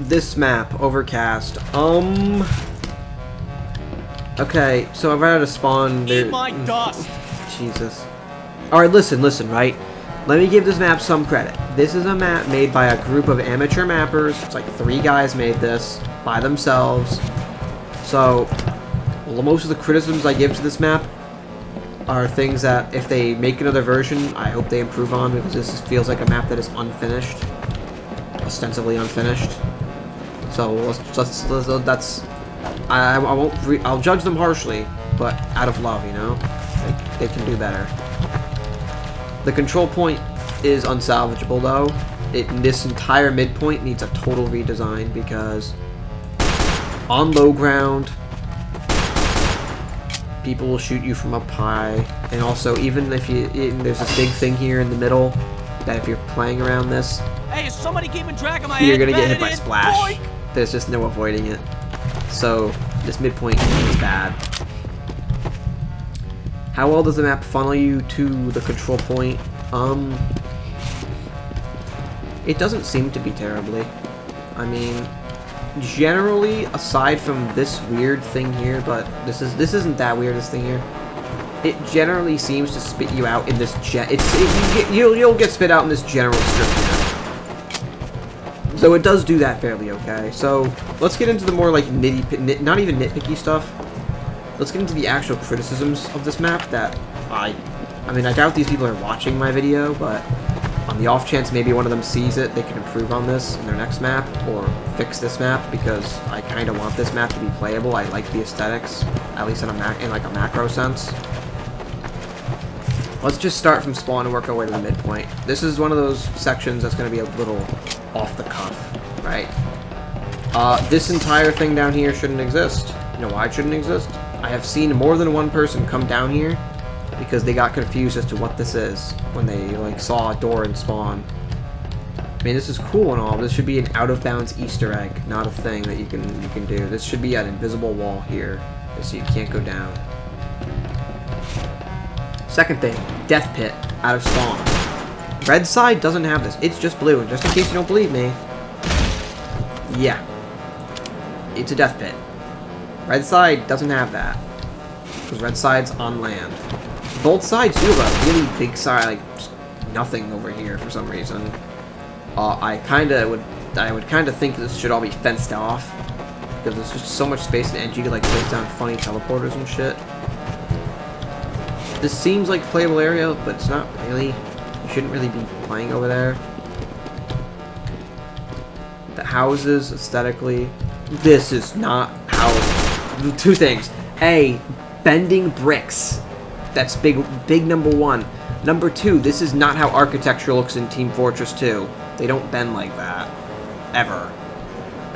this map, Overcast. Okay, so I've had to spawn there. Eat my dust. Jesus. Alright, listen, right? Let me give this map some credit. This is a map made by a group of amateur mappers. It's like 3 guys made this by themselves. So, most of the criticisms I give to this map are things that, if they make another version, I hope they improve on, because this feels like a map that is unfinished. Ostensibly unfinished. So, that's... I won't... I'll judge them harshly, but out of love, you know? They can do better. The control point is unsalvageable, though. This entire midpoint needs a total redesign, because on low ground, people will shoot you from up high, and also, even if there's a big thing here in the middle, that if you're playing around this, hey, is somebody keeping track of my you're gonna get hit by splash. Boink! There's just no avoiding it. So, this midpoint is bad. How well does the map funnel you to the control point? It doesn't seem to be terribly. I mean, generally, aside from this weird thing here, but this isn't that weird, this thing here. It generally seems to spit you out in this you'll get spit out in this general strip here. So it does do that fairly okay. So let's get into the more like not even nitpicky stuff. Let's get into the actual criticisms of this map that I mean, I doubt these people are watching my video, but on the off chance maybe one of them sees it, they can improve on this in their next map, or fix this map, because I kind of want this map to be playable. I like the aesthetics, at least in like a macro sense. Let's just start from spawn and work our way to the midpoint. This is one of those sections that's going to be a little off the cuff, right? This entire thing down here shouldn't exist. You know why it shouldn't exist? I have seen more than one person come down here because they got confused as to what this is when they like saw a door in spawn. I mean, this is cool and all. This should be an out-of-bounds Easter egg, not a thing that you can do. This should be an invisible wall here, so you can't go down. Second thing, death pit out of spawn. Red side doesn't have this. It's just blue. And just in case you don't believe me, yeah, it's a death pit. Red side doesn't have that, because red side's on land. Both sides do have a really big side, like just nothing over here for some reason. I would kind of think this should all be fenced off, because there's just so much space and you could like place down funny teleporters and shit. This seems like a playable area, but it's not really. You shouldn't really be playing over there. The houses, aesthetically, this is not how. 2 things. A, bending bricks. That's big number 1. Number 2, this is not how architecture looks in Team Fortress 2. They don't bend like that. Ever.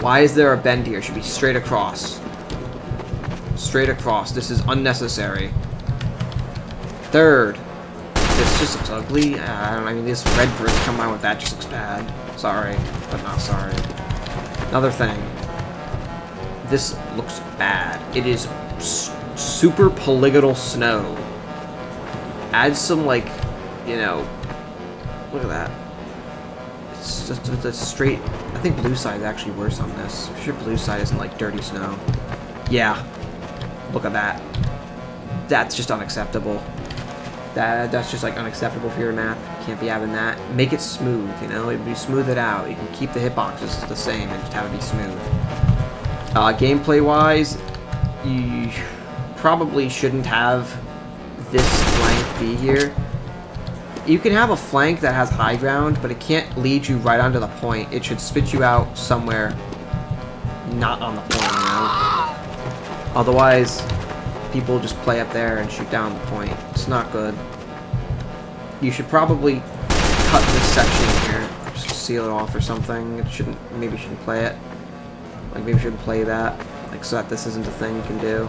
Why is there a bend here? It should be straight across. Straight across. This is unnecessary. Third, this just looks ugly. I mean, this red brick combined with that just looks bad. Sorry, but not sorry. Another thing. This looks bad. It is super polygonal snow. Add some, like, you know, look at that. It's just a straight. I think blue side is actually worse on this. I'm sure blue side isn't like dirty snow. Yeah, look at that. That's just unacceptable. That's just like unacceptable for your map. Can't be having that. Make it smooth, you know? You smooth it out. You can keep the hitboxes the same and just have it be smooth. Gameplay wise, you probably shouldn't have this flank be here. You can have a flank that has high ground, but it can't lead you right onto the point. It should spit you out somewhere not on the point, you know? Otherwise, people just play up there and shoot down the point. It's not good. You should probably cut this section here, just seal it off or something. It shouldn't. Maybe you shouldn't play it. Like maybe you shouldn't play that, like so that this isn't a thing you can do.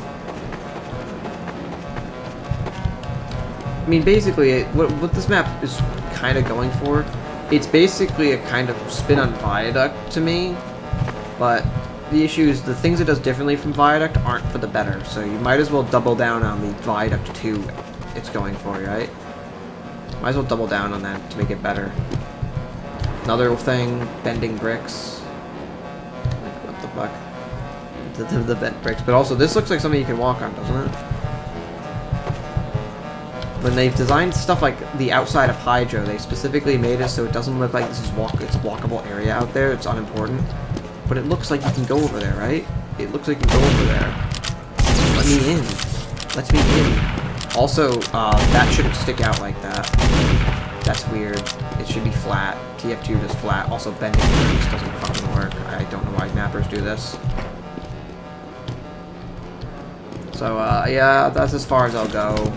I mean, basically, what this map is kind of going for, it's basically a kind of spin on Viaduct to me, but the issue is the things it does differently from Viaduct aren't for the better, so you might as well double down on the Viaduct 2 it's going for, right? Might as well double down on that to make it better. Another thing, bending bricks. fuck. The bent bricks. But also, this looks like something you can walk on, doesn't it? When they've designed stuff like the outside of Hydro, they specifically made it so it doesn't look like this is it's a walkable area out there. It's unimportant. But it looks like you can go over there, right? It looks like you can go over there. Let me in. Let me in. Also, that shouldn't stick out like that. That's weird. It should be flat. TF2 does flat. Also, bending bricks doesn't fucking work. I don't know why mappers do this. So, yeah, that's as far as I'll go.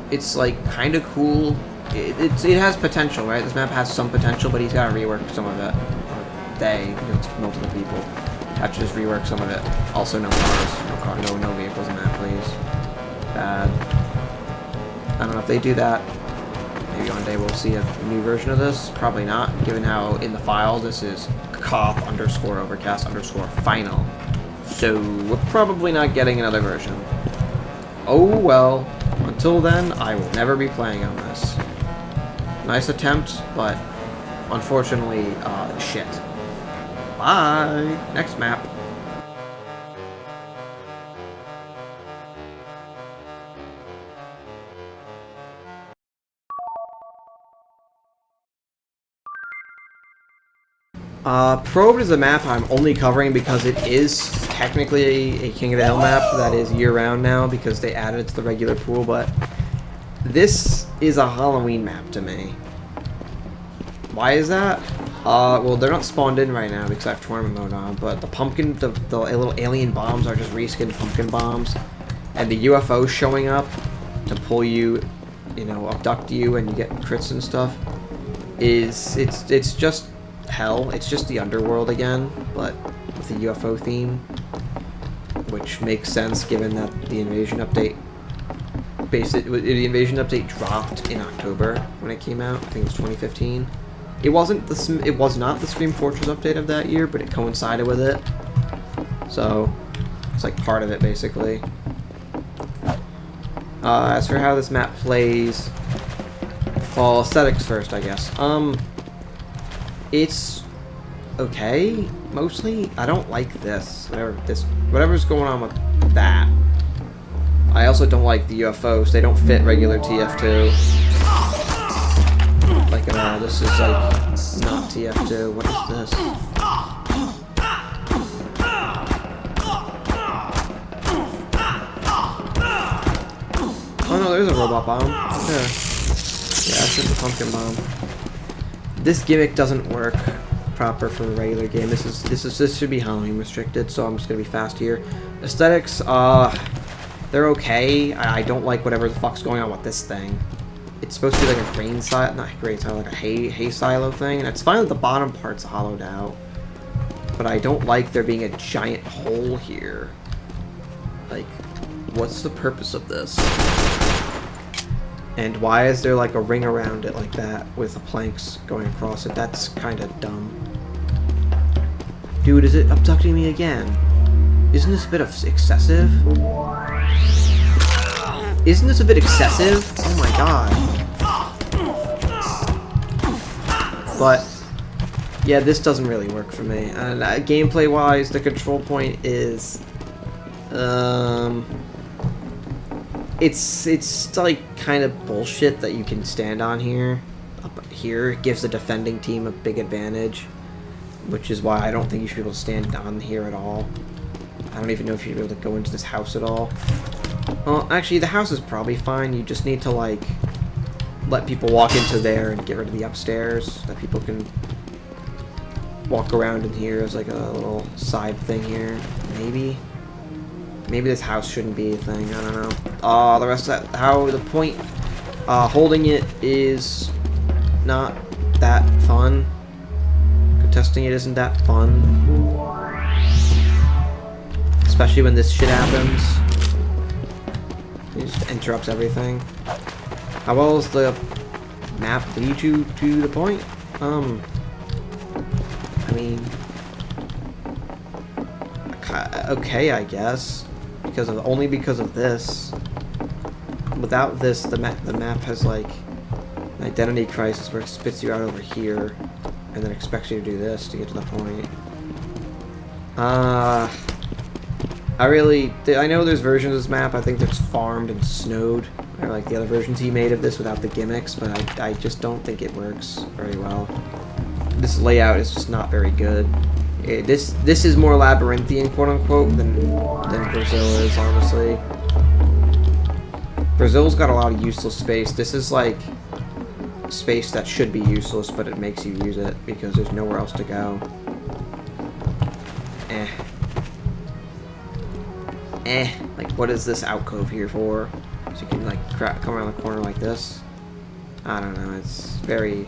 It's, like, kind of cool. It has potential, right? This map has some potential, but he's got to rework some of it. Or they, because it's multiple people, have to just rework some of it. Also, no cars. No vehicles in that, please. Bad. I don't know if they do that. Maybe one day we'll see a new version of this. Probably not, given how in the file this is KOTH_overcast_final. So we're probably not getting another version. Oh well. Until then, I will never be playing on this. Nice attempt, but unfortunately, shit. Bye. Next map. Probed is a map I'm only covering because it is technically a King of the Hill map that is year-round now because they added it to the regular pool, but this is a Halloween map to me. Why is that? Well, they're not spawned in right now because I have tournament mode on, but the pumpkin, the little alien bombs are just reskinned pumpkin bombs, and the UFO showing up to pull you, you know, abduct you, and you get crits and stuff, it's just hell. It's just the underworld again, but with a UFO theme, which makes sense given that the invasion update the invasion update dropped in October when it came out. I think it was 2015. It was not the Scream Fortress update of that year, but it coincided with it. So it's like part of it basically. As for how this map plays, well, aesthetics first, I guess. It's okay, mostly. I don't like this. Whatever's going on with that. I also don't like the UFOs. They don't fit regular TF2. Like at all. This is like not TF2. What is this? Oh no, there's a robot bomb. Yeah, it's just a pumpkin bomb. This gimmick doesn't work proper for a regular game. This should be Halloween restricted, so I'm just gonna be fast here. Aesthetics, they're okay. I don't like whatever the fuck's going on with this thing. It's supposed to be like a grain silo, not grain silo, like a hay silo thing, and it's fine that the bottom part's hollowed out. But I don't like there being a giant hole here. Like, what's the purpose of this? And why is there like a ring around it like that with the planks going across it? That's kind of dumb. Dude, is it abducting me again? Isn't this a bit of excessive? Isn't this a bit excessive? Oh my god. But yeah, this doesn't really work for me. And gameplay wise, the control point is it's like kind of bullshit that you can stand on here. Up here, it gives the defending team a big advantage, which is why I don't think you should be able to stand on here at all. I don't even know if you'd be able to go into this house at all. Well, actually, the house is probably fine. You just need to like let people walk into there and get rid of the upstairs, that people can walk around in here as like a little side thing here. Maybe this house shouldn't be a thing. I don't know. The rest of that, the point, holding it is not that fun. Contesting it isn't that fun. Especially when this shit happens. It just interrupts everything. How well does the map lead you to the point? I mean, okay, I guess. Only because of this. Without this, the map has like an identity crisis where it spits you out over here, and then expects you to do this to get to the point. I know there's versions of this map, I think that's farmed and snowed, or like the other versions he made of this without the gimmicks, but I just don't think it works very well. This layout is just not very good. This is more labyrinthian, quote-unquote, than Brazil is, honestly. Brazil's got a lot of useless space. This is like space that should be useless, but it makes you use it because there's nowhere else to go. Like, what is this alcove here for? So you can, like, come around the corner like this? I don't know, it's very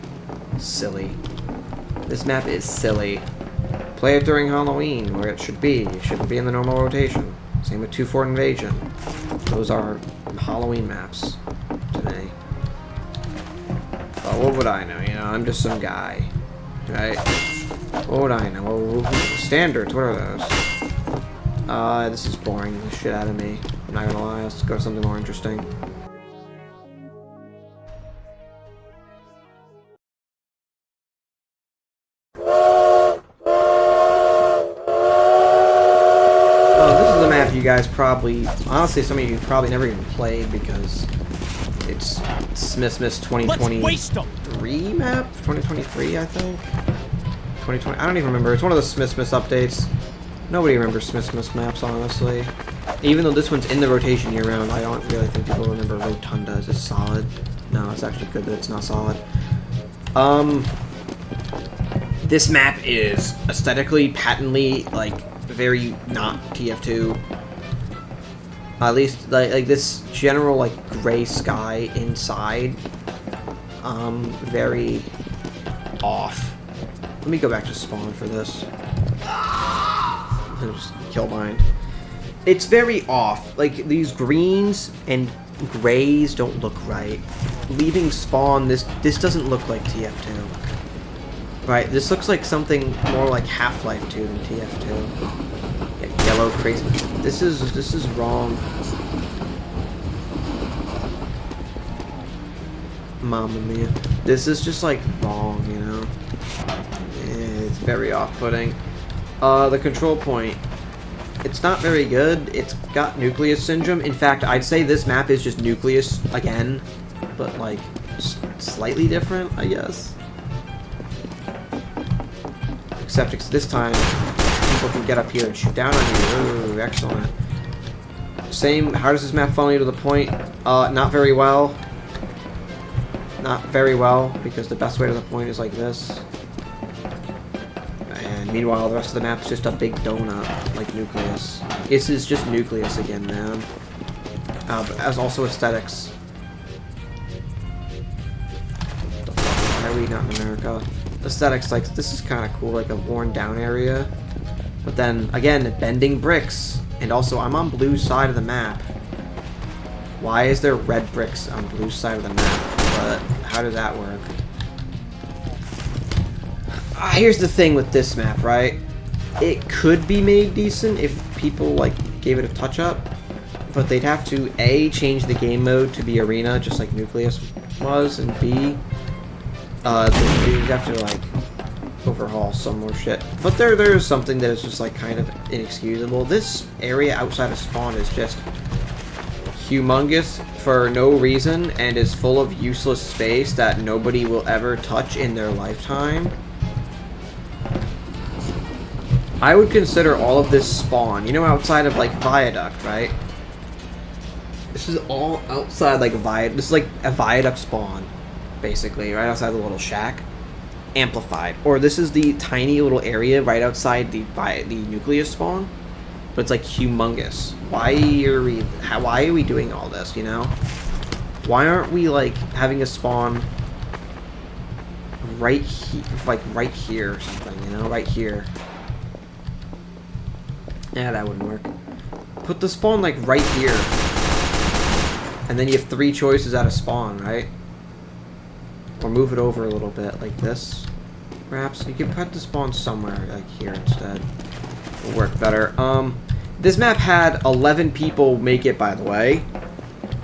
silly. This map is silly. Play it during Halloween, where it should be. It shouldn't be in the normal rotation. Same with 2-4 Invasion. Those are Halloween maps today. But what would I know, you know? I'm just some guy, right? What would I know? Standards, what are those? This is boring the shit out of me. I'm not gonna lie, let's go to something more interesting. Oh, this is a map you guys probably, honestly, some of you probably never even played because it's Smith's 2023 map? 2023, I think? 2020, I don't even remember. It's one of the Smith's updates. Nobody remembers Smith's maps, honestly. Even though this one's in the rotation year-round, I don't really think people remember Rotunda. Is it solid? No, it's actually good that it's not solid. This map is aesthetically, patently, like, very not TF2. At least, like this general, like, gray sky inside, very off. Let me go back to spawn for this. Just kill mine. It's very off. Like, these greens and grays don't look right. Leaving spawn, this doesn't look like TF2. Right, this looks like something more like Half-Life 2 than TF2. Yeah, yellow crazy. This is wrong. Mamma mia. This is just like wrong, you know? It's very off-putting. The control point. It's not very good. It's got Nucleus Syndrome. In fact, I'd say this map is just Nucleus again, but like slightly different, I guess. Except this time, people can get up here and shoot down on you. Ooh, excellent. Same, how does this map funnel you to the point? Not very well. Not very well, because the best way to the point is like this. And meanwhile, the rest of the map is just a big donut, like Nucleus. This is just Nucleus again, man. But as also aesthetics. Why are we not in America? Aesthetics, like, this is kind of cool, like a worn down area. But then, again, bending bricks. And also, I'm on blue side of the map. Why is there red bricks on blue side of the map? But how does that work? Here's the thing with this map, right? It could be made decent if people, like, gave it a touch-up. But they'd have to, A, change the game mode to be arena, just like Nucleus was, and B, you'd have to, like, overhaul some more shit. But there's something that is just, like, kind of inexcusable. This area outside of spawn is just humongous for no reason and is full of useless space that nobody will ever touch in their lifetime. I would consider all of this spawn, you know, outside of, like, Viaduct, right? This is all outside, like, Viaduct. This is like a Viaduct spawn, basically, right outside the little shack. Amplified. Or this is the tiny little area right outside the Nucleus spawn. But it's, like, humongous. Why are we doing all this, you know? Why aren't we, like, having a spawn right here, like, right here or something, you know? Right here. Yeah, that wouldn't work. Put the spawn, like, right here. And then you have 3 choices out of spawn, right? Or move it over a little bit, like this. Perhaps you can put the spawn somewhere, like here instead. Will work better. This map had 11 people make it, by the way.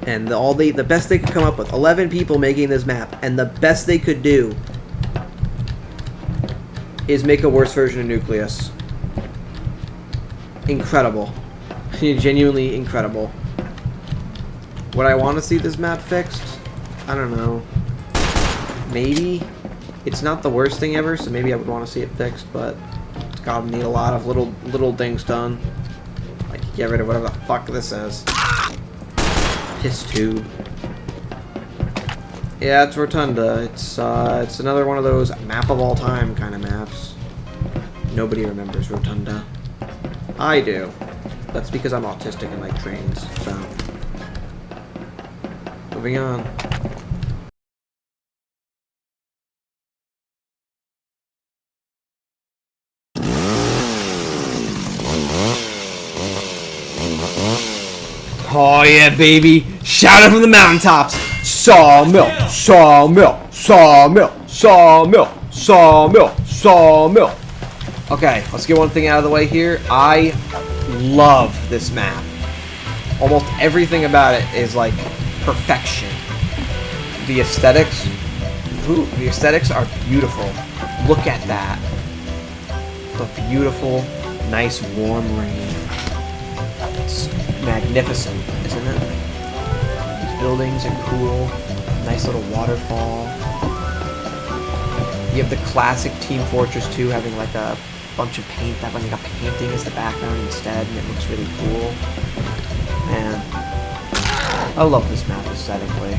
And the best they could come up with, 11 people making this map, and the best they could do is make a worse version of Nucleus. incredible. Genuinely incredible. Would I want to see this map fixed? I don't know. Maybe. It's not the worst thing ever, so maybe I would want to see it fixed, but it's gotta need a lot of little things done. Like get rid of whatever the fuck this is. Piss tube. Yeah, it's Rotunda. It's another one of those map of all time kind of maps. Nobody remembers Rotunda. I do. That's because I'm autistic and like trains, so. Moving on. Oh yeah, baby! Shout it from the mountaintops! Sawmill! Sawmill! Sawmill! Sawmill! Sawmill! Sawmill! Okay, let's get one thing out of the way here. I love this map. Almost everything about it is like perfection. The aesthetics, ooh, the aesthetics are beautiful. Look at that. The beautiful, nice, warm rain. It's magnificent, isn't it? These buildings are cool. Nice little waterfall. You have the classic Team Fortress 2 having like a bunch of paint, having like a painting as the background instead, and it looks really cool. Man, I love this map aesthetically.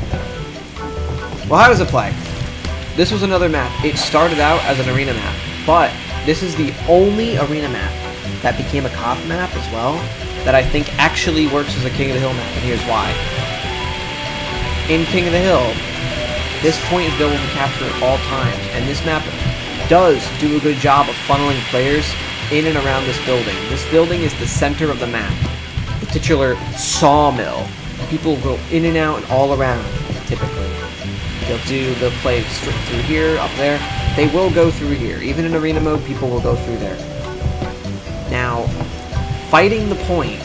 Well, how does it play? This was another map. It started out as an arena map, but this is the only arena map that became a KOTH map as well that I think actually works as a King of the Hill map, and here's why. In King of the Hill, this point is available to capture at all times, and this map does do a good job of funneling players in and around this building. This building is the center of the map, the titular sawmill. People go in and out and all around, typically. They'll play straight through here, up there. They will go through here. Even in arena mode, people will go through there. Now, fighting the point,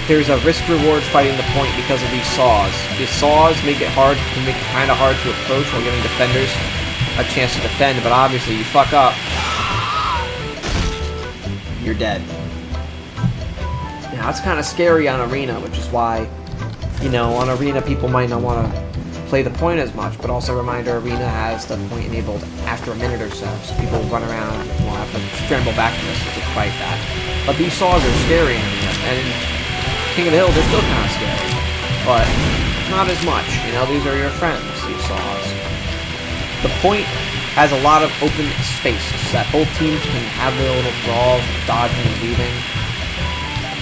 there's a risk-reward fighting the point because of these saws. These saws make it kind of hard to approach while giving defenders a chance to defend, but obviously you fuck up, you're dead. Now it's kind of scary on arena, which is why, you know, on arena people might not want to play the point as much, but also reminder, arena has the point enabled after a minute or so people run around and will have to scramble back to this to fight that. But these saws are scary in arena, and in King of the Hill they're still kind of scary, but not as much. You know, these are your friends, these saws. The point has a lot of open space so that both teams can have their little brawls, dodging and weaving,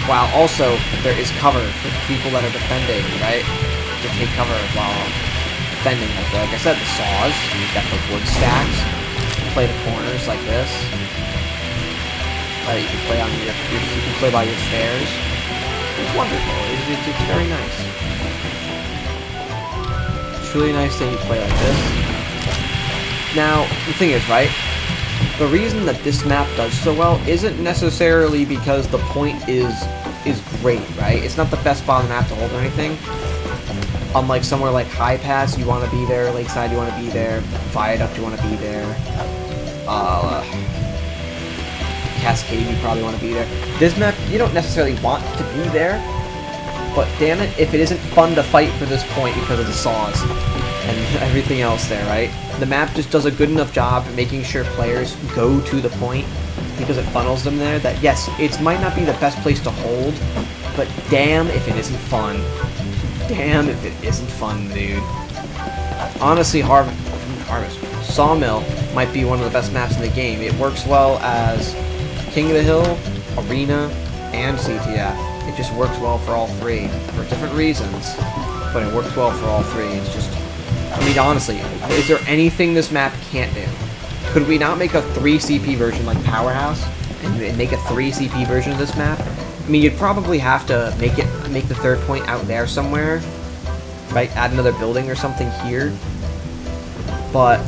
while also there is cover for people that are defending, right? To take cover while defending. Like I said, the saws, you've got the wood stacks, you can play the corners like this. You can play on you can play by your stairs. It's wonderful. It's very nice. It's really nice that you play like this. Now, the thing is, right, the reason that this map does so well isn't necessarily because the point is great, right? It's not the best spot on the map to hold or anything. Unlike somewhere like High Pass, you want to be there, Lakeside, you want to be there, Viaduct, you want to be there, Cascade, you probably want to be there. This map, you don't necessarily want to be there, but damn it, if it isn't fun to fight for this point because of the saws and everything else there, right? The map just does a good enough job at making sure players go to the point because it funnels them there that, yes, it might not be the best place to hold, but damn if it isn't fun. Damn if it isn't fun, dude. Honestly, Sawmill might be one of the best maps in the game. It works well as King of the Hill, Arena, and CTF. It just works well for all three, for different reasons, but it works well for all three. It's just, I mean, honestly, is there anything this map can't do? Could we not make a 3 CP version like Powerhouse, and make a 3 CP version of this map? I mean, you'd probably have to make the third point out there somewhere, right? Add another building or something here. But,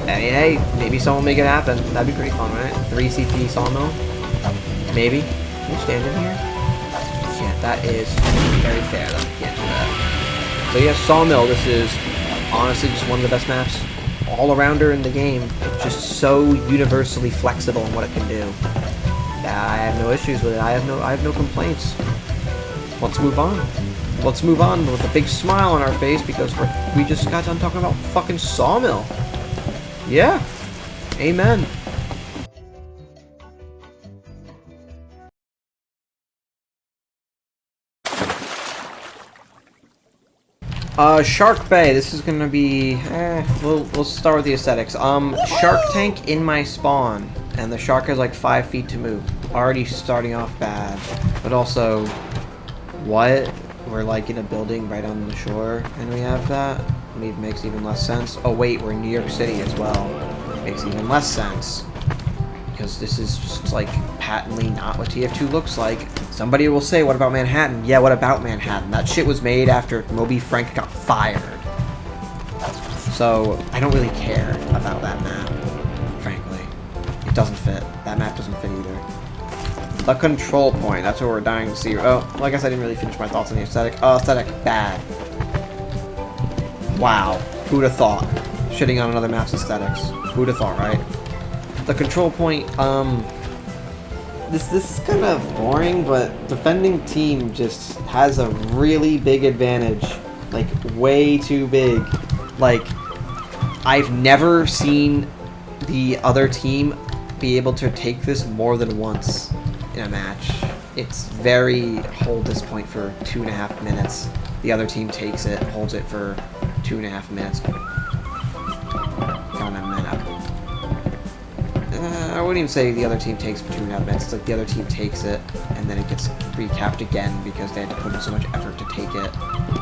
hey, maybe someone will make it happen. That'd be pretty fun, right? 3 CP Sawmill? Maybe. Can you stand in here? Yeah, that is very fair that we can't do that. So yeah, Sawmill, this is honestly just one of the best maps all-arounder in the game. It's just so universally flexible in what it can do I have no issues with it. I have no complaints. Let's move on. Let's move on with a big smile on our face because we just got done talking about fucking Sawmill. Yeah. Amen. Shark Bay. This is gonna be. We'll start with the aesthetics. Shark Tank in my spawn, and the shark has like 5 feet to move. Already starting off bad, but also, what? We're like in a building right on the shore, and we have that. It makes even less sense. Oh wait, we're in New York City as well. Makes even less sense. Because this is just like patently not what TF2 looks like. Somebody will say, what about Manhattan? Yeah, what about Manhattan? That shit was made after Moby Frank got fired. So, I don't really care about that map, frankly. It doesn't fit. That map doesn't fit either. The control point, that's what we're dying to see. Oh, well, I guess I didn't really finish my thoughts on the aesthetic. Oh, aesthetic, bad. Wow. Who'd have thought? Shitting on another map's aesthetics. Who'd have thought, right? The control point, this is kind of boring, but defending team just has a really big advantage. Like, way too big. Like, I've never seen the other team be able to take this more than once in a match. It's very hold this point for 2.5 minutes. The other team takes it, holds it for 2.5 minutes. On a minute. I wouldn't even say the other team takes for 2.5 minutes. It's like the other team takes it, and then it gets recapped again because they had to put in so much effort to take it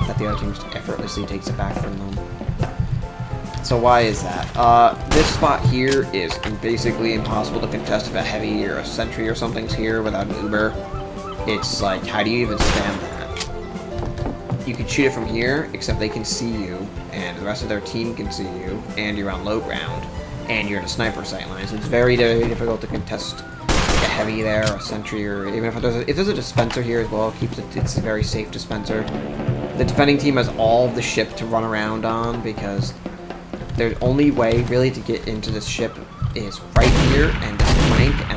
that the other team just effortlessly takes it back from them. So why is that? This spot here is basically impossible to contest if a heavy or a sentry or something's here without an Uber. It's like, how do you even spam that? You can shoot it from here, except they can see you, and the rest of their team can see you, and you're on low ground, and you're in a sniper sight line, so it's very, very difficult to contest a heavy there, or a sentry, or even if there's a dispenser here as well, it's a very safe dispenser. The defending team has all of the ship to run around on, because the only way really to get into this ship is right here, and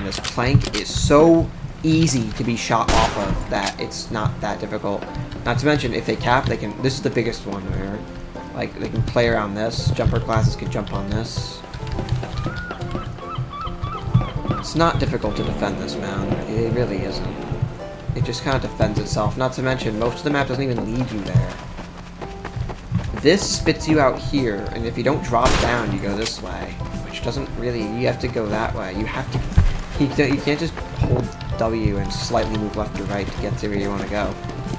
this plank is so easy to be shot off of that it's not that difficult. Not to mention, if they cap, they can. This is the biggest one here. Like, they can play around this. Jumper classes can jump on this. It's not difficult to defend this mound. It really isn't. It just kind of defends itself. Not to mention, most of the map doesn't even lead you there. This spits you out here, and if you don't drop down, you go this way, which doesn't really. You have to go that way. You have to. You can't just hold W and slightly move left or right to get to where you want to go.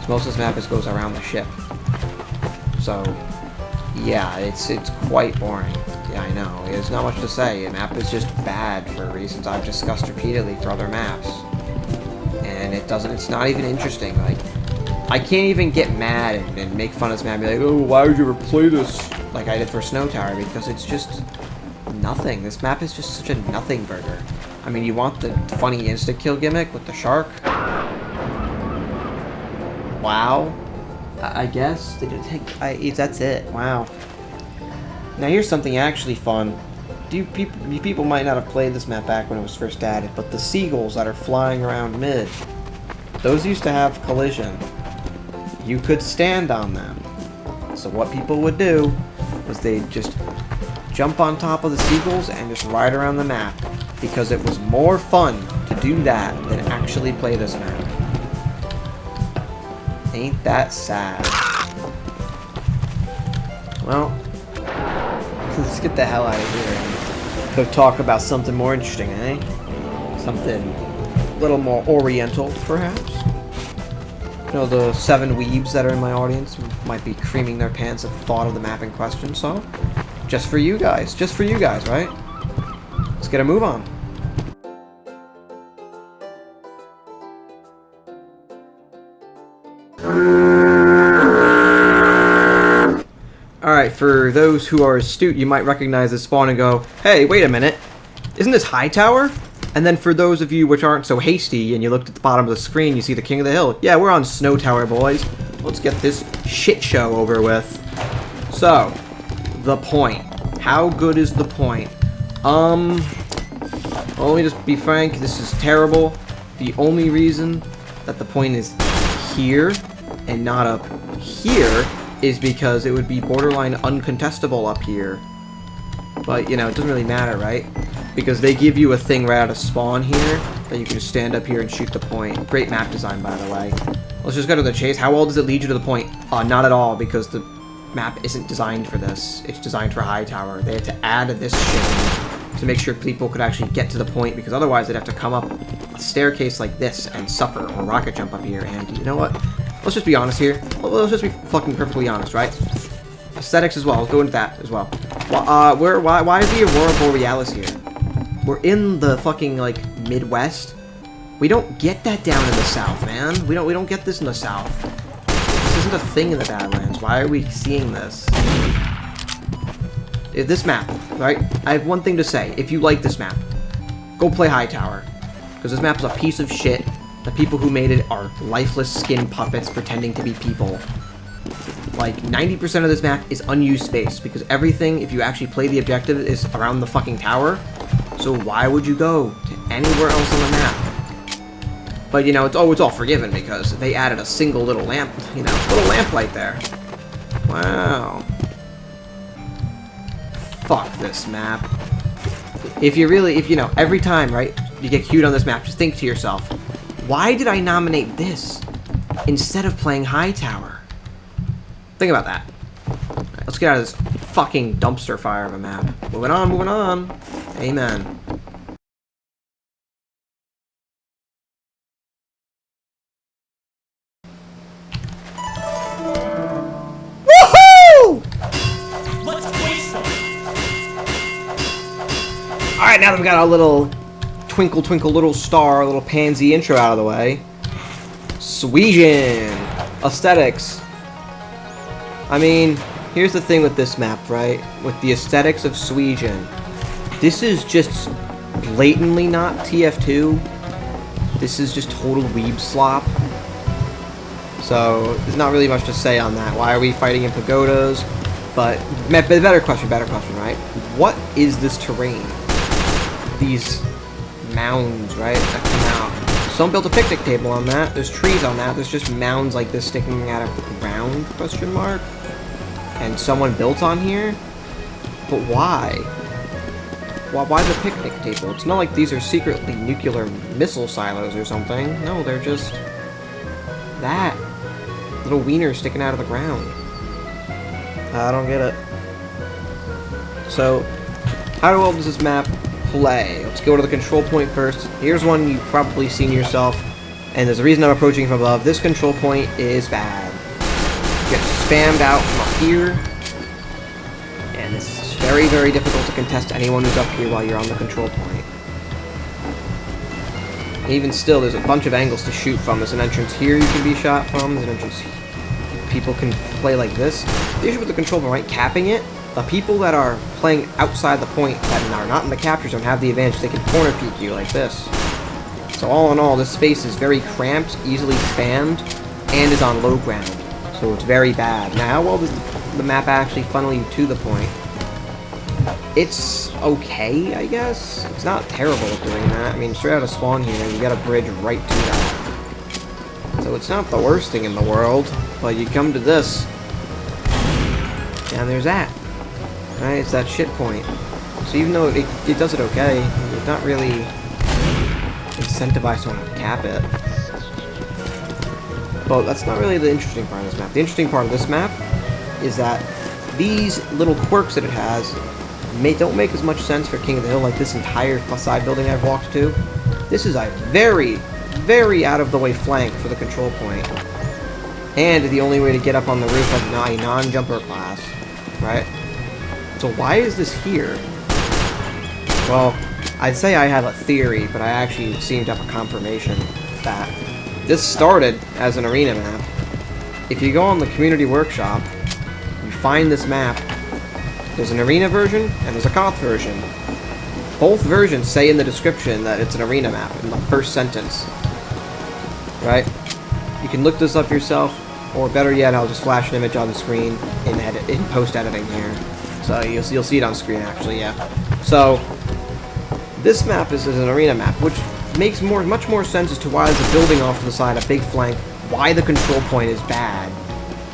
So most of this map just goes around the ship. So, yeah, it's quite boring. Yeah, I know. There's not much to say. The map is just bad for reasons I've discussed repeatedly for other maps, and it's not even interesting. Like, I can't even get mad and make fun of this map and be like, oh, why would you ever play this like I did for Snow Tower? Because it's just nothing. This map is just such a nothing burger. I mean, you want the funny insta-kill gimmick with the shark? Wow. I guess. They did take... that's it. Wow. Now here's something actually fun. You people might not have played this map back when it was first added, but the seagulls that are flying around mid, those used to have collision. You could stand on them. So what people would do was they'd just jump on top of the seagulls and just ride around the map, because it was more fun to do that than actually play this map. Ain't that sad? Well, let's get the hell out of here and go talk about something more interesting, eh? Something a little more oriental, perhaps? You know, the 7 weebs that are in my audience might be creaming their pants at the thought of the map in question, so just for you guys, right? Let's get a move on. Alright, for those who are astute, you might recognize this spawn and go, hey, wait a minute, isn't this Hightower? And then for those of you which aren't so hasty and you looked at the bottom of the screen, you see the King of the Hill. Yeah, we're on Snow Tower, boys. Let's get this shit show over with. So, the point. How good is the point? Well, let me just be frank, this is terrible. The only reason that the point is here and not up here is because it would be borderline uncontestable up here. But, you know, it doesn't really matter, right? Because they give you a thing right out of spawn here that you can just stand up here and shoot the point. Great map design, by the way. Let's just go to the chase. How well does it lead you to the point? Not at all, because the map isn't designed for this. It's designed for high tower. They had to add this shit to make sure people could actually get to the point, because otherwise they'd have to come up a staircase like this and suffer, or rocket jump up here. And you know what? Let's just be honest here. Let's just be fucking perfectly honest, right? Aesthetics as well. Let's go into that as well. Why is the Aurora Borealis here? We're in the fucking, like, Midwest. We don't get that down in the South, man. We don't get this in the South. This isn't a thing in the Badlands. Why are we seeing this? If this map, right? I have one thing to say. If you like this map, go play High Tower. Because this map is a piece of shit. The people who made it are lifeless skin puppets pretending to be people. Like, 90% of this map is unused space, because everything, if you actually play the objective, is around the fucking tower. So why would you go to anywhere else on the map? But, you know, it's all forgiven, because they added a single little lamp, you know, little lamplight there. Wow. Fuck this map. If you know, every time, right, you get queued on this map, just think to yourself, why did I nominate this instead of playing High Tower? Think about that. Right, let's get out of this fucking dumpster fire of a map. Moving on, moving on. Amen. Woohoo! Let's waste them. Alright, now that we got our little twinkle twinkle little star, little pansy intro out of the way. Sweden! Aesthetics. I mean, here's the thing with this map, right? With the aesthetics of Sweden. This is just blatantly not TF2. This is just total weeb slop. So, there's not really much to say on that. Why are we fighting in pagodas? But, better question, right? What is this terrain? These mounds, right, that come out. Someone built a picnic table on that. There's trees on that. There's just mounds like this sticking out of the ground, question mark. And someone built on here? But why? Why the picnic table? It's not like these are secretly nuclear missile silos or something. No, they're just that. Little wieners sticking out of the ground. I don't get it. So, how well does this map play? Let's go to the control point first. Here's one you've probably seen yourself, and there's a reason I'm approaching from above. This control point is bad. You get spammed out from up here, and it's very, very difficult to contest anyone who's up here while you're on the control point. And even still, there's a bunch of angles to shoot from. There's an entrance here you can be shot from. There's an entrance here. People can play like this. The issue with the control point, right, capping it, the people that are playing outside the point that are not in the capture zone have the advantage. They can corner peek you like this. So all in all, this space is very cramped, easily spammed, and is on low ground. So it's very bad. Now, how well does the map actually funnel you to the point? It's okay, I guess. It's not terrible at doing that. I mean, straight out of spawn here, you got a bridge right to that. So it's not the worst thing in the world, but you come to this, and there's that. Right, it's that shit point. So even though it does it okay, it's not really incentivized to cap it. But that's not really the interesting part of this map. The interesting part of this map is that these little quirks that it has don't make as much sense for King of the Hill, like this entire side building I've walked to. This is a very, very out-of-the-way flank for the control point. And the only way to get up on the roof of a non-jumper class, right? So why is this here? Well, I'd say I have a theory, but I actually seem to have a confirmation that this started as an arena map. If you go on the community workshop, you find this map. There's an arena version, and there's a KOTH version. Both versions say in the description that it's an arena map, in the first sentence. Right? You can look this up yourself, or better yet, I'll just flash an image on the screen in post-editing here. So you'll see it on screen, actually, yeah. So, this map is an arena map, which makes much more sense as to why there's a building off to the side, a big flank, why the control point is bad,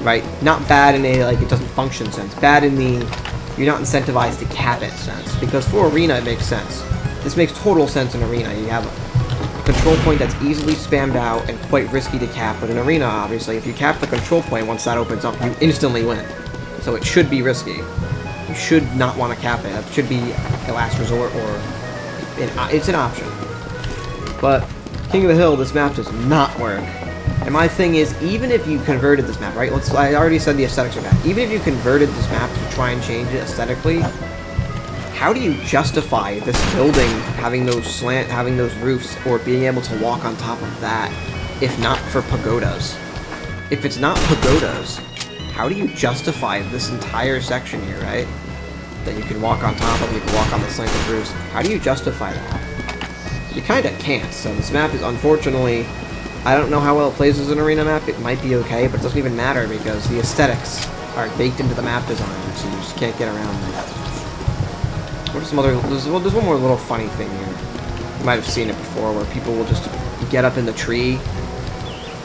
right? Not bad in a, like, it doesn't function sense. Bad in the, you're not incentivized to cap it sense. Because for Arena, it makes sense. This makes total sense in Arena. You have a control point that's easily spammed out and quite risky to cap. But in Arena, obviously, if you cap the control point, once that opens up, you instantly win. So it should be risky. You should not want to cap it. That should be a last resort, or it's an option. But King of the Hill, this map does not work. And my thing is, even if you converted this map, right? I already said the aesthetics are bad. Even if you converted this map to try and change it aesthetically, how do you justify this building having those roofs, or being able to walk on top of that, if not for pagodas? If it's not pagodas, how do you justify this entire section here, right? That you can walk on top of, you can walk on the slant of roofs. How do you justify that? You kinda can't, so this map is, unfortunately, I don't know how well it plays as an arena map. It might be okay, but it doesn't even matter because the aesthetics are baked into the map design, so you just can't get around that. What are some other... There's one more little funny thing here. You might have seen it before, where people will just get up in the tree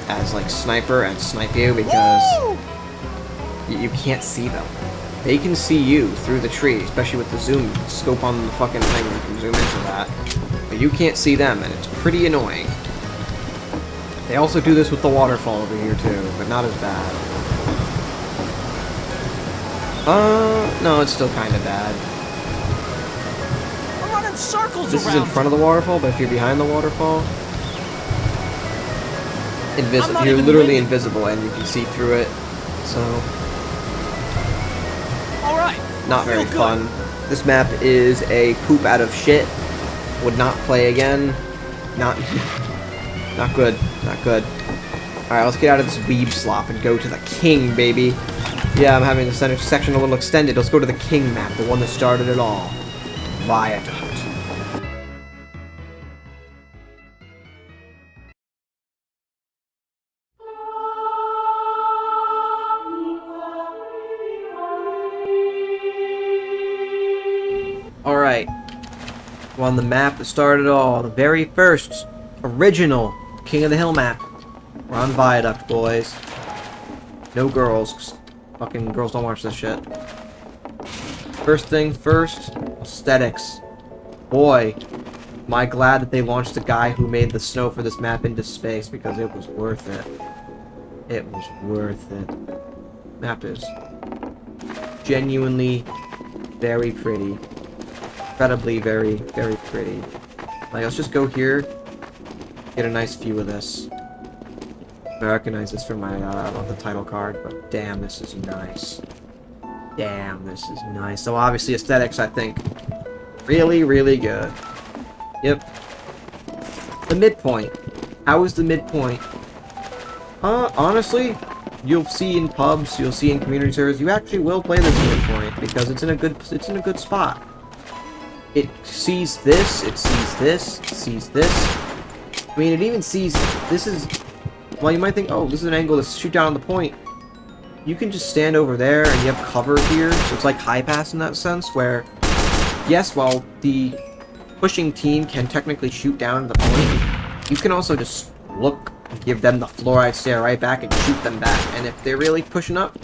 as, like, sniper and snipe you because you can't see them. They can see you through the tree, especially with the zoom scope on the fucking thing. You can zoom into that. But you can't see them, and it's pretty annoying. They also do this with the waterfall over here, too, but not as bad. No, it's still kind of bad. We're running circles This is around in front of the waterfall, but if you're behind the waterfall... Invisible. You're literally invisible, and you can see through it, so... Alright. Not very fun. This map is a poop out of shit. Would not play again. Not good. Not good. Alright, let's get out of this weeb slop and go to the king, baby. Yeah, I'm having the center section a little extended. Let's go to the king map, the one that started it all. Viaduct. Alright. We're on the map that started it all. The very first original King of the Hill map. We're on Viaduct, boys. No girls. 'Cause fucking girls don't watch this shit. First thing first, aesthetics. Boy, am I glad that they launched the guy who made the snow for this map into space, because it was worth it. It was worth it. Map is genuinely very pretty. Incredibly very, very pretty. Like, let's just go here, get a nice view of this. I recognize this from my, the title card, but damn, this is nice. Damn, this is nice. So obviously aesthetics, I think, really, really good. Yep. The midpoint. How is the midpoint? Honestly, you'll see in pubs, you'll see in community servers, you actually will play this midpoint, because it's in a good spot. It sees this, it sees this, it sees this. I mean, it even sees, this is, well, you might think, oh, this is an angle to shoot down on the point. You can just stand over there, and you have cover here, so it's like high pass in that sense, where, yes, while the pushing team can technically shoot down to the point, you can also just look, give them the fluoride stare right back, and shoot them back. And if they're really pushing up,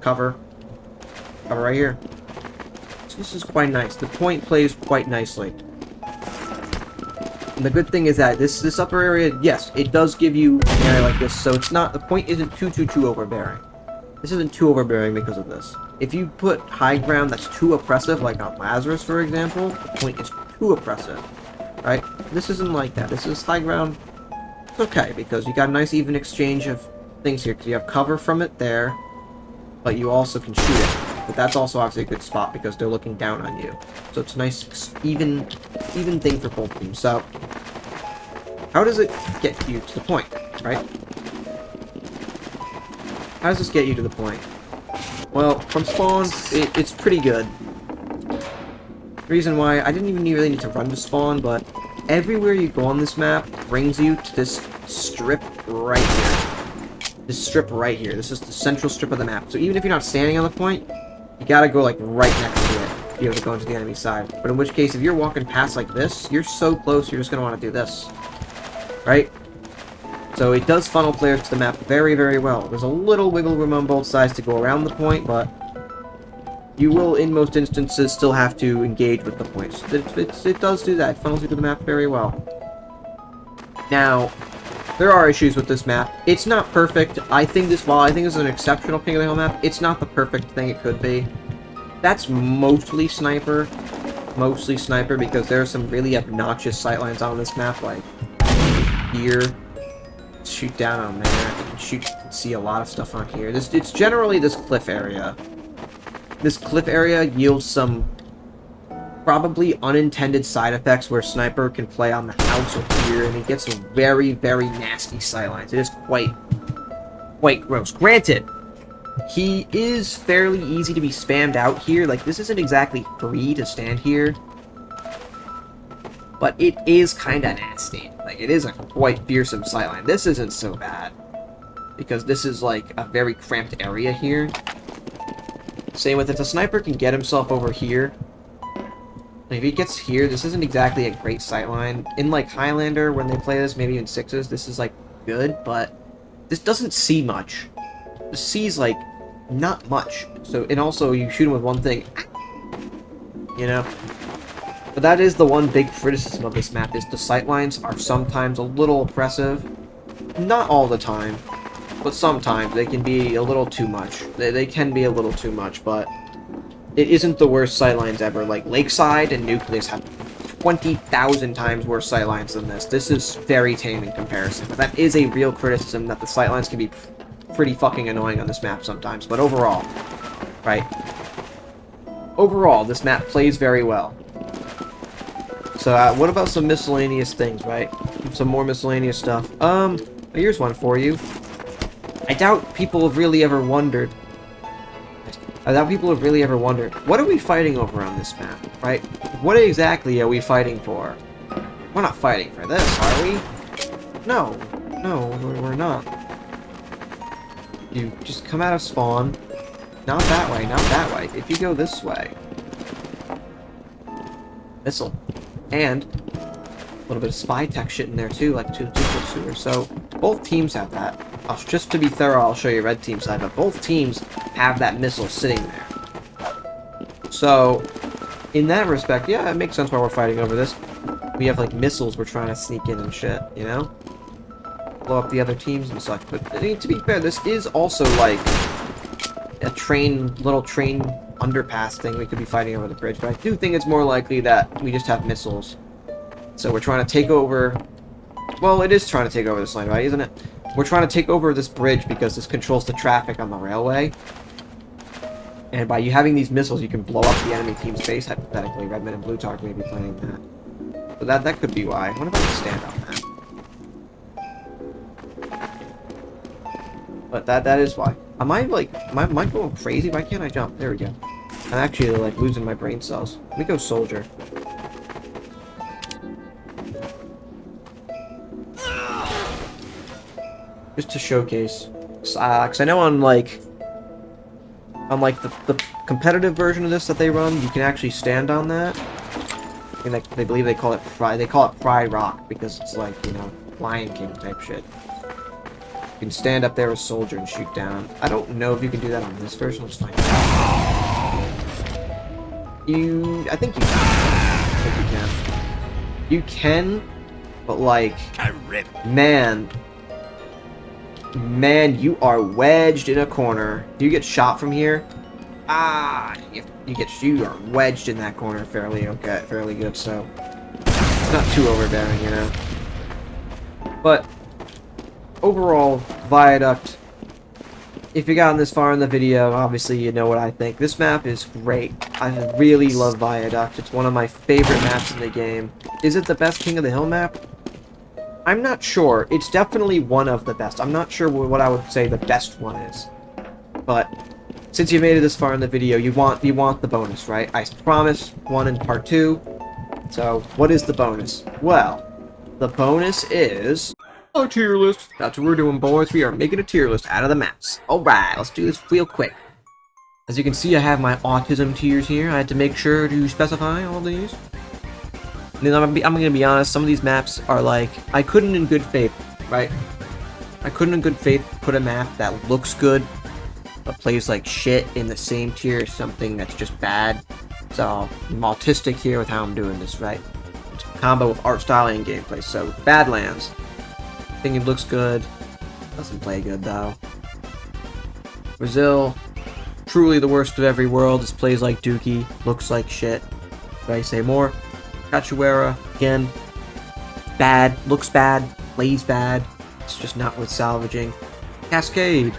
cover right here. So this is quite nice. The point plays quite nicely. And the good thing is that this upper area, yes, it does give you an area like this, so it's not, the point isn't too overbearing. This isn't too overbearing because of this. If you put high ground that's too oppressive, like on Lazarus, for example, the point is too oppressive, right? This isn't like that. This is high ground. It's okay, because you got a nice even exchange of things here, because you have cover from it there, but you also can shoot it. But that's also obviously a good spot, because they're looking down on you. So it's a nice, even thing for both teams. So, how does it get you to the point, right? How does this get you to the point? Well, from spawn, it's pretty good. The reason why, I didn't even really need to run to spawn, but everywhere you go on this map brings you to this strip right here. This strip right here. This is the central strip of the map. So even if you're not standing on the point, you gotta go, like, right next to it. be able to go into the enemy side. But in which case, if you're walking past like this, you're so close, you're just going to want to do this. Right? So it does funnel players to the map very, very well. There's a little wiggle room on both sides to go around the point, but you will, in most instances, still have to engage with the points. It does do that. It funnels you to the map very well. Now, there are issues with this map. It's not perfect. I think this is an exceptional King of the Hill map, it's not the perfect thing it could be. That's mostly sniper. Mostly sniper, because there are some really obnoxious sightlines on this map, like here. Shoot down on there. You can see a lot of stuff on here. It's generally this cliff area. This cliff area yields some probably unintended side effects where sniper can play on the house or here, and it gets some very, very nasty sightlines. It is quite gross. Granted, he is fairly easy to be spammed out here. Like, this isn't exactly free to stand here, but it is kind of nasty. Like, it is a quite fearsome sightline. This isn't so bad, because this is, like, a very cramped area here. Same with if the sniper can get himself over here. Like, if he gets here, this isn't exactly a great sightline. In, like, Highlander, when they play this, maybe in 6s, this is, like, good, but this doesn't see much. This sees, like, not much. So, and also, you shoot him with one thing. You know? But that is the one big criticism of this map, is the sightlines are sometimes a little oppressive. Not all the time, but sometimes they can be a little too much. They can be a little too much, but it isn't the worst sightlines ever. Like, Lakeside and Nucleus have 20,000 times worse sightlines than this. This is very tame in comparison. But that is a real criticism, that the sightlines can be pretty fucking annoying on this map sometimes. But overall, right? Overall, this map plays very well. So, what about some miscellaneous things, right? Some more miscellaneous stuff. Here's one for you. I doubt people have really ever wondered. What are we fighting over on this map, right? What exactly are we fighting for? We're not fighting for this, are we? No, we're not. You just come out of spawn. Not that way, not that way. If you go this way. Missile. And a little bit of spy tech shit in there too, like 2+2 or so. Both teams have that. Just to be thorough, I'll show you red team side, but both teams have that missile sitting there. So, in that respect, yeah, it makes sense why we're fighting over this. We have, like, missiles we're trying to sneak in and shit, you know? Blow up the other teams and such. But, I mean, to be fair, this is also, like, a little train underpass thing we could be fighting over the bridge. But I do think it's more likely that we just have missiles. So we're trying to take over... Well, it is trying to take over this line, right, isn't it? We're trying to take over this bridge because this controls the traffic on the railway. And by you having these missiles, you can blow up the enemy team's base, hypothetically. Redman and Blue Tark may be planning that. So that could be why. What about the stand on that? But that is why. Am I going crazy? Why can't I jump? There we go. I'm actually, like, losing my brain cells. Let me go soldier. Just to showcase. Because I know on, like, the competitive version of this that they run, you can actually stand on that. And they believe they call it Pride Rock, because it's like, you know, Lion King type shit. You can stand up there as soldier and shoot down. I don't know if you can do that on this version. Let's find out. I think you can. You can, but like, man, you are wedged in a corner. Do you get shot from here? You are wedged in that corner fairly good, so it's not too overbearing, you know. But overall, Viaduct, if you gotten this far in the video, obviously you know what I think. This map is great. I really love Viaduct. It's one of my favorite maps in the game. Is it the best King of the Hill map? I'm not sure. It's definitely one of the best. I'm not sure what I would say the best one is. But since you made it this far in the video, you want the bonus, right? I promised one in part 2. So, what is the bonus? Well, the bonus is a tier list. That's what we're doing, boys. We are making a tier list out of the maps. Alright, let's do this real quick. As you can see, I have my autism tiers here. I had to make sure to specify all these. And then I'm gonna be honest, some of these maps are like, I couldn't in good faith, right? I couldn't in good faith put a map that looks good, but plays like shit in the same tier as something that's just bad. So, I'm autistic here with how I'm doing this, right? It's a combo with art style and gameplay. So, Badlands. I think it looks good. Doesn't play good, though. Brazil. Truly the worst of every world. This plays like Dookie. Looks like shit. Should I say more? Cachoeira. Again. Bad. Looks bad. Plays bad. It's just not worth salvaging. Cascade.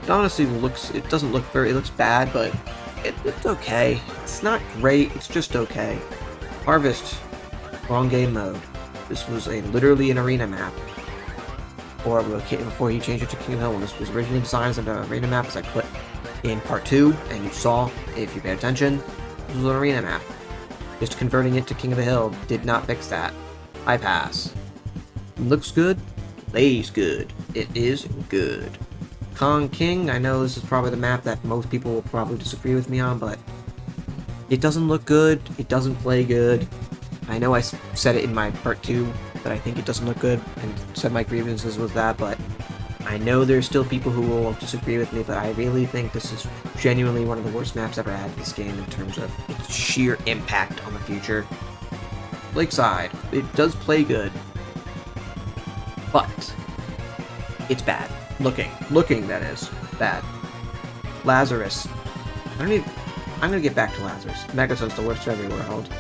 It honestly looks... It doesn't look very... It looks bad, but... It's okay. It's not great. It's just okay. Harvest. Wrong game mode. This was literally an arena map. Or before he changed it to King of the Hill, when this was originally designed as an arena map, as I put in part 2, and you saw, if you paid attention, this was an arena map. Just converting it to King of the Hill did not fix that. I pass. Looks good. Plays good. It is good. Kong King, I know this is probably the map that most people will probably disagree with me on, but it doesn't look good. It doesn't play good. I know I said it in my part 2 that I think it doesn't look good and said my grievances with that, but I know there's still people who will disagree with me, but I really think this is genuinely one of the worst maps ever had in this game in terms of its sheer impact on the future. Lakeside, it does play good, but it's bad. Looking, that is. Bad. Lazarus. I'm gonna get back to Lazarus. Megaton's the worst of every world.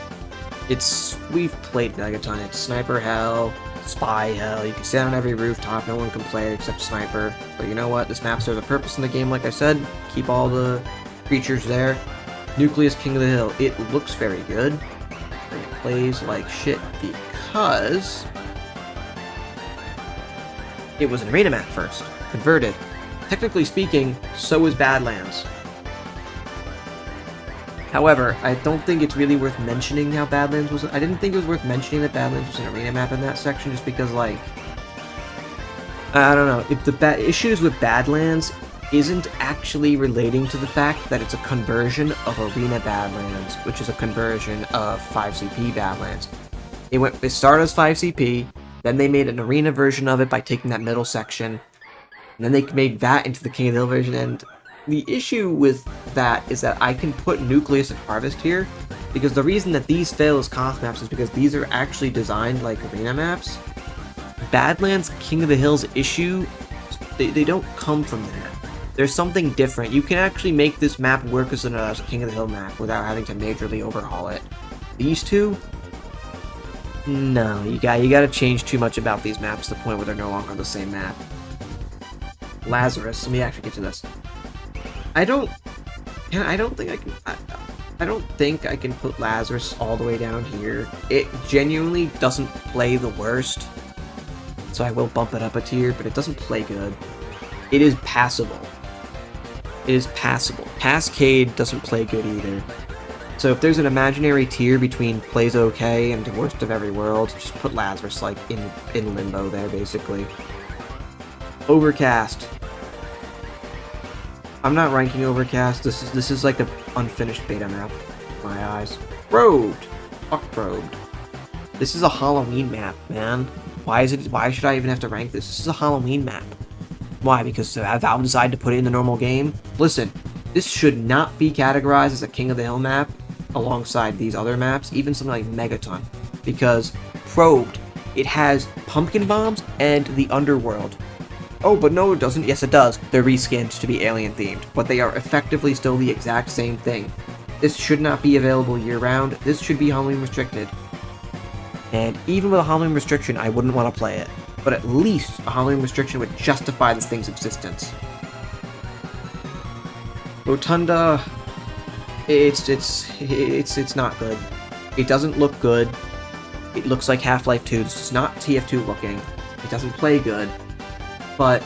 We've played Megaton. It's Sniper Hell, Spy Hell. You can stand on every rooftop, no one can play it except Sniper. But you know what? This map serves a purpose in the game, like I said. Keep all the creatures there. Nucleus King of the Hill. It looks very good. And it plays like shit because it was an arena map first. Converted. Technically speaking, so is Badlands. However, I don't think it's really worth mentioning how Badlands was... I didn't think it was worth mentioning that Badlands was an arena map in that section, just because, like... I don't know. If the issues with Badlands isn't actually relating to the fact that it's a conversion of Arena Badlands, which is a conversion of 5CP Badlands. It started as 5CP, then they made an arena version of it by taking that middle section, and then they made that into the King of the Hill version, and the issue with that is that I can put Nucleus and Harvest here, because the reason that these fail as KOTH maps is because these are actually designed like arena maps. Badlands, King of the Hill's issue, they don't come from that. There's something different. You can actually make this map work as a King of the Hill map without having to majorly overhaul it. These two? No, you gotta change too much about these maps to the point where they're no longer the same map. Lazarus, let me actually get to this. I don't think I can put Lazarus all the way down here. It genuinely doesn't play the worst, so I will bump it up a tier, but it doesn't play good. It is passable. It is passable. Cascade doesn't play good either. So if there's an imaginary tier between plays okay and the worst of every world, just put Lazarus like in limbo there, basically. Overcast. I'm not ranking Overcast. This is like an unfinished beta map in my eyes. Probed. Fuck Probed. This is a Halloween map, man. Why should I even have to rank this? This is a Halloween map. Why? Because Valve decided to put it in the normal game? Listen, this should not be categorized as a King of the Hill map alongside these other maps, even something like Megaton. Because Probed, it has pumpkin bombs and the underworld. Oh, but no it doesn't. Yes, it does. They're reskinned to be alien-themed, but they are effectively still the exact same thing. This should not be available year-round. This should be Halloween restricted. And even with a Halloween restriction, I wouldn't want to play it. But at least a Halloween restriction would justify this thing's existence. Rotunda, it's not good. It doesn't look good. It looks like Half-Life 2. This is not TF2 looking. It doesn't play good. But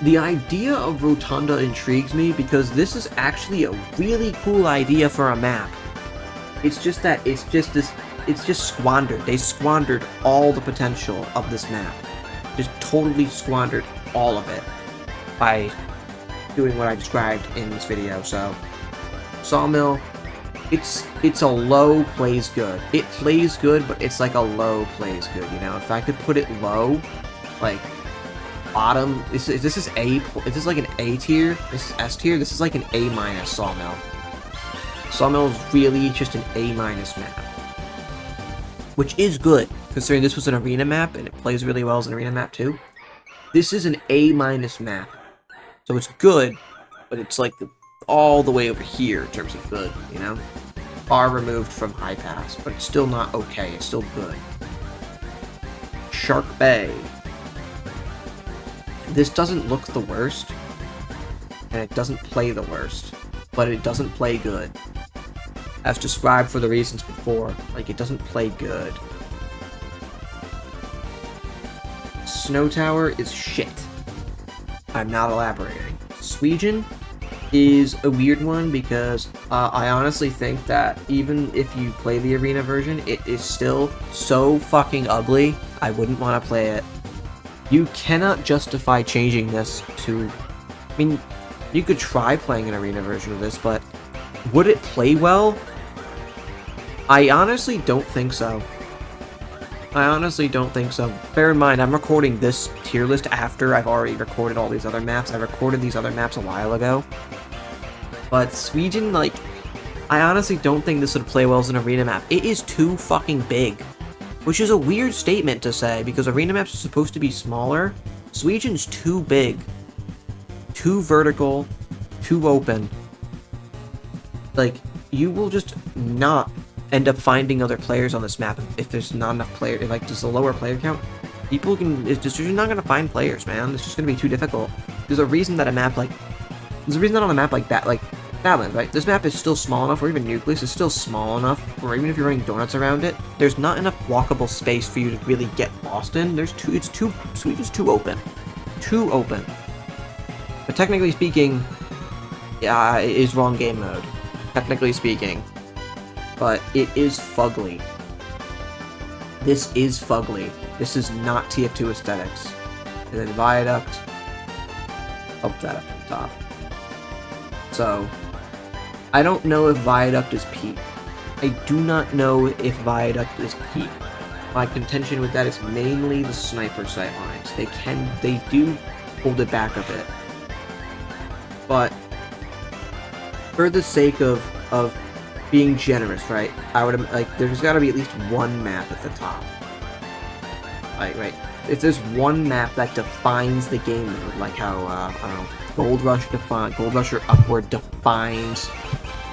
the idea of Rotunda intrigues me because this is actually a really cool idea for a map. It's just that it's just squandered. They squandered all the potential of this map. Just totally squandered all of it by doing what I described in this video. So, Sawmill, it's a low plays good. It plays good, but it's like a low plays good, you know? If I could put it low, like, bottom, this is like an A tier, this is S tier, this is like an A minus Sawmill. Sawmill is really just an A minus map. Which is good, considering this was an arena map, and it plays really well as an arena map too. This is an A minus map. So it's good, but it's like all the way over here in terms of good, you know? Far removed from high pass, but it's still not okay, it's still good. Shark Bay. This doesn't look the worst, and it doesn't play the worst, but it doesn't play good. As described for the reasons before, like, it doesn't play good. Snow Tower is shit. I'm not elaborating. Sweden is a weird one because I honestly think that even if you play the arena version, it is still so fucking ugly, I wouldn't want to play it. You cannot justify changing this to... I mean, you could try playing an arena version of this, but would it play well? I honestly don't think so. I honestly don't think so. Bear in mind, I'm recording this tier list after I've already recorded all these other maps. I recorded these other maps a while ago. But Sweden, like, I honestly don't think this would play well as an arena map. It is too fucking big. Which is a weird statement to say, because arena maps are supposed to be smaller. Sweden's too big. Too vertical. Too open. Like, you will just not end up finding other players on this map if there's not enough players. If, like, just a lower player count, people can... It's just, you're not going to find players, man. It's just going to be too difficult. There's a reason that a map like... There's a reason that on a map like that, like Badlands, right? This map is still small enough, or even Nucleus is still small enough, or even if you're running donuts around it, there's not enough walkable space for you to really get lost in. Sweden's too open. Too open. But technically speaking, yeah, it is wrong game mode. Technically speaking. But it is fugly. This is fugly. This is not TF2 aesthetics. And then Viaduct, up that up the top. So, I don't know if Viaduct is peak. I do not know if Viaduct is peak. My contention with that is mainly the sniper sight lines. They do hold it back a bit. But, for the sake of being generous, right? I would, like, there's gotta be at least one map at the top. Right? If there's one map that defines the game mode, like how, I don't know, Gold Rush or Upward defines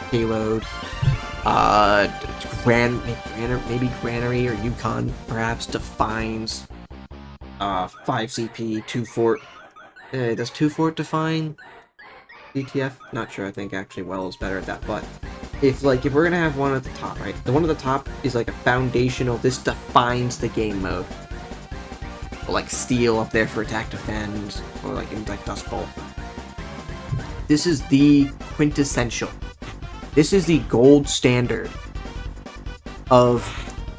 Payload, maybe Granary or Yukon perhaps defines, 5CP, 2 Fort, does 2 Fort define DTF? Not sure, I think actually Well is better at that, but if we're gonna have one at the top, right? The one at the top is like a foundational, this defines the game mode. Or like Steel up there for attack defend, or like in like Dust Bolt. This is the quintessential. This is the gold standard of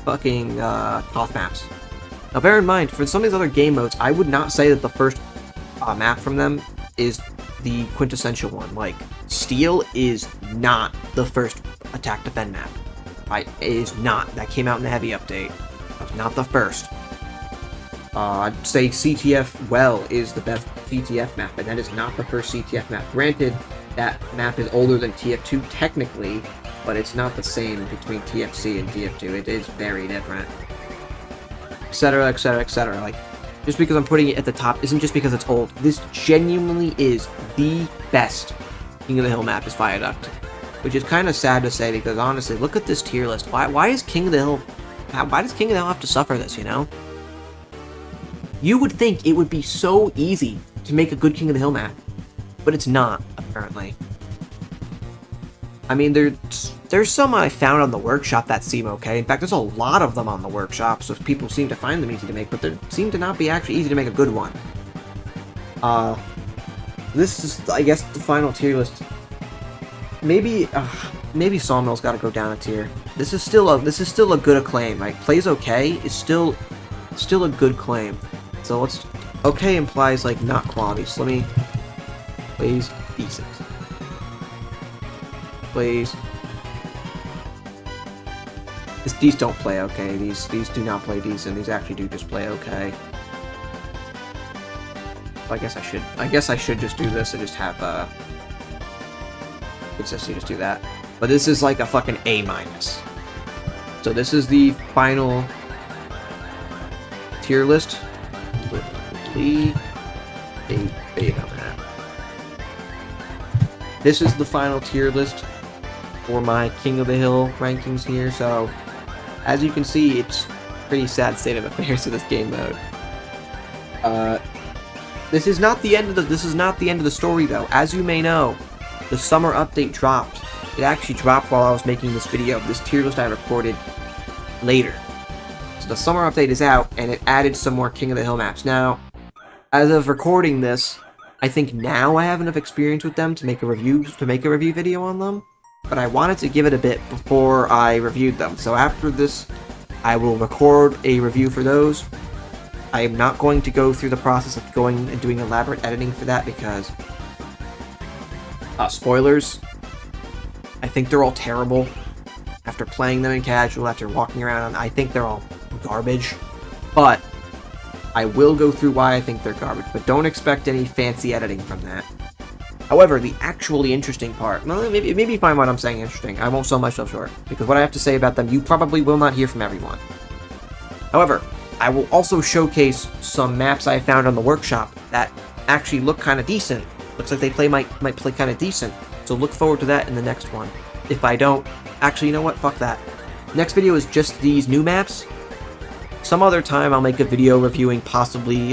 fucking KOTH maps. Now bear in mind, for some of these other game modes, I would not say that the first map from them is the quintessential one. Like, Steel is not the first attack defend map. Right? It is not. That came out in the heavy update. That's not the first. I'd say CTF Well is the best CTF map, but that is not the first CTF map. Granted, that map is older than TF2 technically, but it's not the same between TFC and TF2. It is very different. Etc, etc, etc. Like, just because I'm putting it at the top isn't just because it's old. This genuinely is the best King of the Hill map is Viaduct. Which is kind of sad to say because honestly, look at this tier list. Why is King of the Hill... Why does King of the Hill have to suffer this, you know? You would think it would be so easy to make a good King of the Hill map. But it's not, apparently. I mean, there's some I found on the workshop that seem okay. In fact, there's a lot of them on the workshop, so people seem to find them easy to make, but they seem to not be actually easy to make a good one. This is, I guess, the final tier list. Maybe Sawmill's got to go down a tier. This is still a good acclaim. Like, plays okay is still a good claim. So let's... Okay implies, like, not quality, so let me... Plays decent. Please. These don't play okay. These do not play decent. These actually do just play okay. I guess I should just do this and just have consistency, just do that. But this is like a fucking A-. So this is the final tier list. This is the final tier list for my King of the Hill rankings here. So as you can see, it's a pretty sad state of affairs to this game mode. This is not the end of the story though. As you may know, the summer update dropped. It actually dropped while I was making this video. This tier list I recorded later. So the summer update is out, and it added some more King of the Hill maps. Now, as of recording this, I think now I have enough experience with them to make a review video on them. But I wanted to give it a bit before I reviewed them. So after this, I will record a review for those. I am not going to go through the process of going and doing elaborate editing for that because spoilers. I think they're all terrible. After playing them in casual, after walking around, I think they're all garbage. But I will go through why I think they're garbage, but don't expect any fancy editing from that. However, the actually interesting part, well, maybe you find what I'm saying interesting. I won't sell myself short, because what I have to say about them, you probably will not hear from everyone. However, I will also showcase some maps I found on the workshop that actually look kind of decent. Looks like they might play kind of decent. So look forward to that in the next one. If I don't, actually, you know what? Fuck that. Next video is just these new maps. Some other time I'll make a video reviewing possibly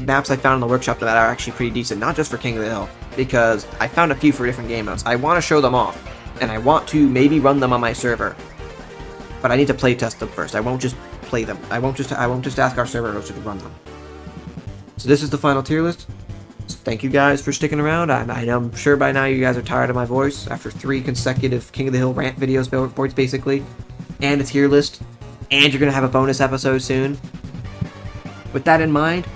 maps I found in the workshop that are actually pretty decent, not just for King of the Hill, because I found a few for different game modes. I want to show them off, and I want to maybe run them on my server, but I need to play test them first. I won't just play them. I won't just ask our server host to run them. So this is the final tier list. So thank you guys for sticking around. I'm sure by now you guys are tired of my voice after 3 consecutive King of the Hill rant videos, basically, and a tier list. And you're going to have a bonus episode soon. With that in mind,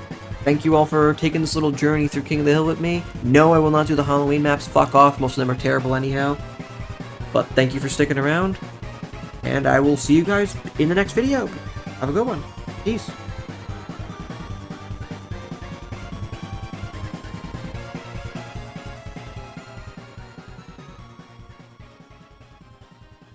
thank you all for taking this little journey through King of the Hill with me. No, I will not do the Halloween maps. Fuck off. Most of them are terrible anyhow. But thank you for sticking around. And I will see you guys in the next video. Have a good one. Peace.